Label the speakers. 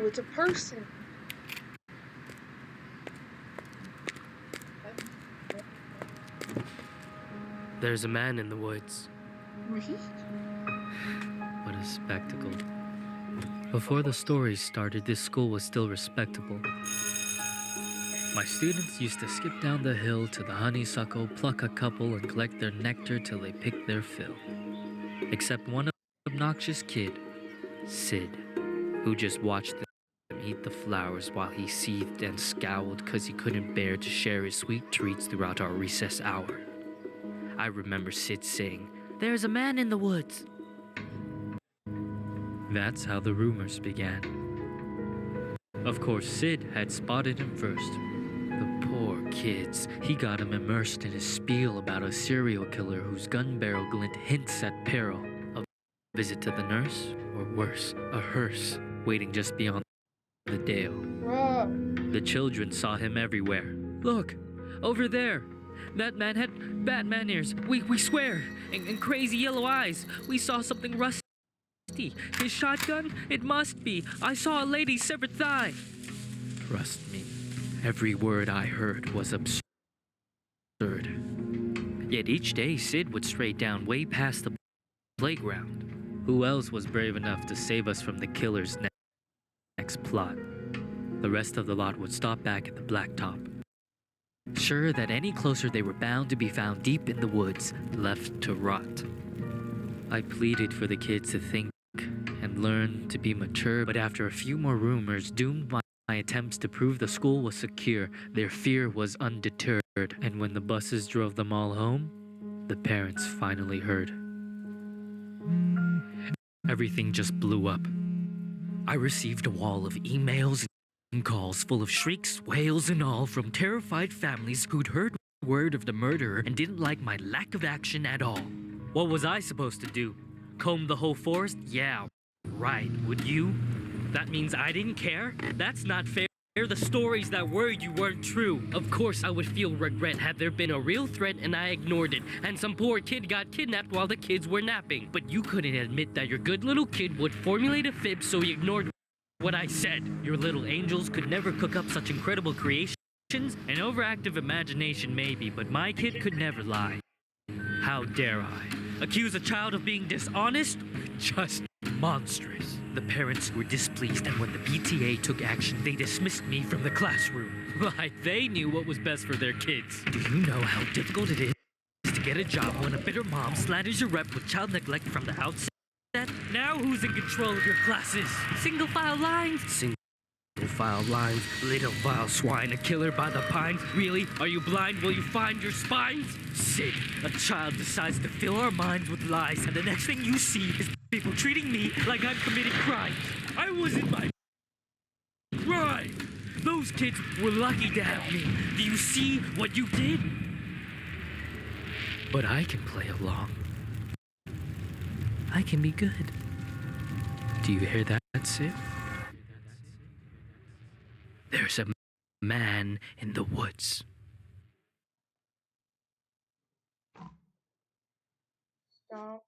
Speaker 1: it's a person.
Speaker 2: There's a man in the woods.
Speaker 1: Really?
Speaker 2: What a spectacle. Before the story started, this school was still respectable. My students used to skip down the hill to the honeysuckle, pluck a couple, and collect their nectar till they picked their fill. Except one obnoxious kid, Sid, who just watched them eat the flowers while he seethed and scowled because he couldn't bear to share his sweet treats throughout our recess hour. I remember Sid saying, "There's a man in the woods." That's how the rumors began. Of course, Sid had spotted him first. The poor kids. He got him immersed in his spiel about a serial killer whose gun barrel glint hints at peril. A visit to the nurse, or worse, a hearse, waiting just beyond the dale.
Speaker 1: Bruh.
Speaker 2: The children saw him everywhere. Look, over there. That man had Batman ears. We swear. And crazy yellow eyes. We saw something rusty. His shotgun? It must be. I saw a lady's severed thigh. Trust me, every word I heard was absurd. Yet each day, Sid would stray down way past the playground. Who else was brave enough to save us from the killer's next plot? The rest of the lot would stop back at the blacktop, sure that any closer they were bound to be found deep in the woods, left to rot. I pleaded for the kids to think and learn to be mature, but after a few more rumors doomed my attempts to prove the school was secure, their fear was undeterred, and when the buses drove them all home, the parents finally heard. Everything just blew up. I received a wall of emails and calls full of shrieks, wails, and all from terrified families who'd heard word of the murderer and didn't like my lack of action at all. What was I supposed to do? Comb the whole forest? Yeah, right. Would you? That means I didn't care? That's not fair. The stories that worried you weren't true. Of course I would feel regret had there been a real threat and I ignored it, and some poor kid got kidnapped while the kids were napping. But you couldn't admit that your good little kid would formulate a fib, so you ignored what I said. Your little angels could never cook up such incredible creations. An overactive imagination maybe, but my kid could never lie. How dare I? Accuse a child of being dishonest? Just monstrous. The parents were displeased, and when the PTA took action, they dismissed me from the classroom. Like they knew what was best for their kids. Do you know how difficult it is to get a job when a bitter mom slanders your rep with child neglect from the outset? Now who's in control of your classes? Single file lines? Single file lines, little vile swine, a killer by the pines. Really? Are you blind? Will you find your spines? Sid, a child decides to fill our minds with lies, and the next thing you see is people treating me like I'm committing crimes. I was in my prime. Those kids were lucky to have me. Do you see what you did? But I can play along. I can be good. Do you hear that, Sid? There's a man in the woods.
Speaker 1: Stop.